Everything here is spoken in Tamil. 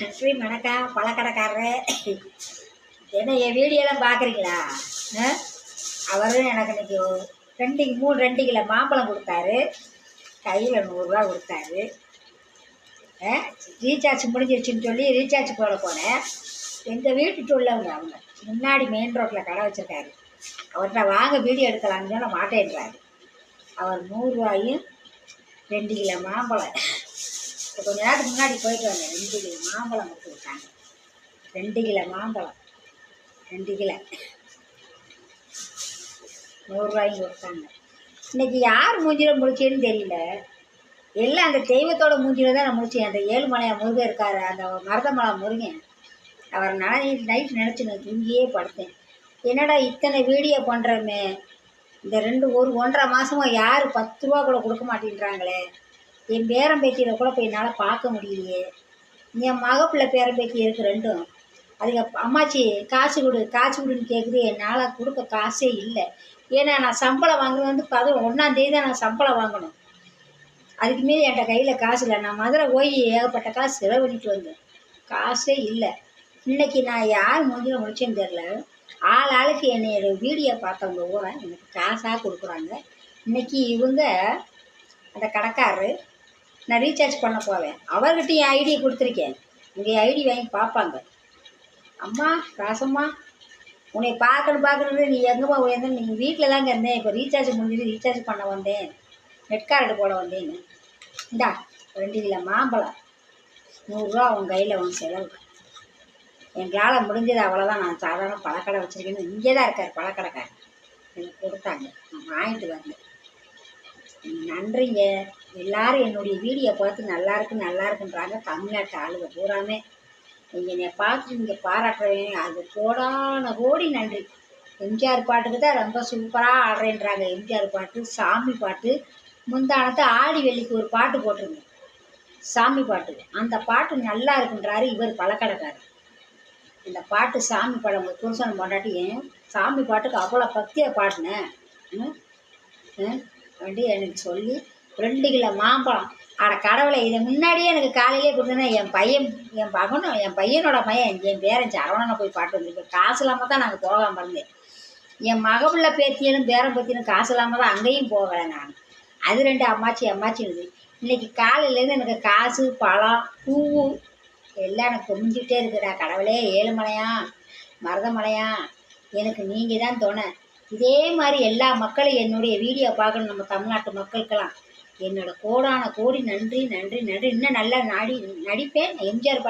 நன்றி வணக்கம் பழக்கடைக்காரரு. என்ன என் வீடியோலாம் பார்க்குறீங்களா? அவரும் எனக்கு இன்னைக்கு 2 கிலோ மாம்பழம் கொடுத்தாரு. கையில் 100 ரூபா கொடுத்தாரு. ரீசார்ஜ் முடிஞ்சிருச்சுன்னு சொல்லி ரீசார்ஜ் போட போனேன். எங்கள் வீட்டுக்கு உள்ளவங்க அவங்க முன்னாடி மெயின் ரோட்டில் கடை வச்சுருக்காரு. அவர்கிட்ட வாங்க வீடியோ எடுக்கலாம்னு சொல்ல மாட்டேன்றாரு. அவர் 100 ரூபாயும் 2 கிலோ மாம்பழம். இப்போ கொஞ்ச நேரத்துக்கு முன்னாடி போயிட்டு வந்தேன். 2 கிலோ மாம்பழம் கொடுத்து விட்டாங்க. 2 கிலோ மாம்பழம் 2 கிலோ 100 ரூபாயும் கொடுத்தாங்க. இன்றைக்கி யார் மூஞ்சியில் முடிச்சேன்னு தெரியல. எல்லாம் அந்த தெய்வத்தோட மூஞ்சியில் தான் நான் முடித்தேன். அந்த ஏழுமலையா முருகன் இருக்கார், அந்த மருதமலை முருகன். அவர் நைட்டு நினச்சி நான் இங்கேயே படுத்தேன். என்னடா இத்தனை வீடியோ பண்ணுறோமே, இந்த 1.5 மாதமாக யார் 10 ரூபா கூட கொடுக்க மாட்டேன்றாங்களே. என் பேரம்பேத்தியில் கூட போய் என்னால் பார்க்க முடியலையே. என் மகப்பிள்ளை பேரம்பேத்தி இருக்குது 2ம். அதுக்கு அம்மாச்சி காசு கொடுன்னு கேட்குது. என்னால் கொடுக்க காசே இல்லை. ஏன்னா நான் சம்பளம் வாங்குறது வந்து 11ஆம் தேதி தான் நான் சம்பளம் வாங்கணும். அதுக்கு மீறி என்கிட்ட கையில் காசு இல்லை. நான் மதுரை போய் ஏகப்பட்ட காசு செலவு பண்ணிட்டு வந்தேன். காசே இல்லை. இன்றைக்கி நான் யார் மூஞ்சில் முடிச்சேன்னு தெரில. ஆளுக்கு என்னையோட வீடியோ பார்த்தவங்க பூரா எனக்கு காசாக கொடுக்குறாங்க. இன்றைக்கி இவங்க அந்த கடைக்காரரு நான் ரீசார்ஜ் பண்ண போவேன். அவர்கிட்ட என் ஐடியை கொடுத்துருக்கேன். உங்கள் ஐடி வாங்கி பார்ப்பாங்க. அம்மா ராசம்மா, உன்னை பார்க்கணும் நீ எங்கேம்மா உயர்ந்தேன்? நீங்கள் வீட்டில் தாங்க இருந்தேன். இப்போ ரீசார்ஜ் முடிஞ்சுட்டு ரீசார்ஜ் பண்ண வந்தேன், நெட் கார்டு போட வந்தேன்னு. இந்தா 2 கிலோ மாம்பழம் 100 ரூபா உன் கையில் உன் செலவு. எங்களால் முடிஞ்சது அவ்வளோதான். நான் சாதாரண பழக்கடை வச்சுருக்கேன்னு இங்கே தான் இருக்கார் பழக்கடைக்காரர். எனக்கு கொடுத்தாங்க, நான் வாங்கிட்டு வந்தேன். நன்றிங்க. எல்லாரும் என்னுடைய வீடியோ பார்த்து நல்லா இருக்குன்றாங்க. தமிழ்நாட்டு ஆளுங்க பூராமே நீங்கள் என்னை பார்த்துட்டு இங்கே பாராட்டுறவங்க அது கோடி நன்றி. எம்ஜிஆர் பாட்டுக்கு தான் ரொம்ப சூப்பராக ஆடுறேன்றாங்க. எம்ஜிஆர் பாட்டு, சாமி பாட்டு. முந்தானத்தை ஆடி வெள்ளிக்கு ஒரு பாட்டு போட்டிருந்தேன், சாமி பாட்டு. அந்த பாட்டு நல்லா இருக்குன்றாரு இவர் பழக்கடைக்காரர். இந்த பாட்டு சாமி பாடம் புருஷன் கொண்டாட்டியும் சாமி பாட்டுக்கு அவ்வளோ பக்தியாக பாடினேன் அப்படி எனக்கு சொல்லி 2 கிலோ மாம்பழம். கடவுளை இதை முன்னாடியே எனக்கு காலையிலே கொடுத்தேன்னா என் பையனோட பையன் என் பேரன் சரவணனை போய் பாட்டு வந்துருக்கேன். காசு இல்லாமல் தான் நாங்கள் போகாமல் இருந்தேன். என் மகப்பிள்ளை பேத்தியனும் பேரன் பேத்தியனும் காசு இல்லாமல் தான் அங்கேயும் போகலை நான். அது 2 அம்மாச்சின்னு இன்றைக்கி காலையிலேருந்து எனக்கு காசு, பழம், பூ எல்லாம் எனக்கு குமிஞ்சிக்கிட்டே இருக்குடா. கடவுளே, ஏழுமலையா மருதமலையா, எனக்கு நீங்கள் தான் துணை. இதே மாதிரி எல்லா மக்களும் என்னுடைய வீடியோ பார்க்கணும். நம்ம தமிழ்நாட்டு மக்களுக்கெல்லாம் என்னோட கோடி நன்றி. இன்னும் நல்லா நடிப்பேன். எம்ஜிஆர்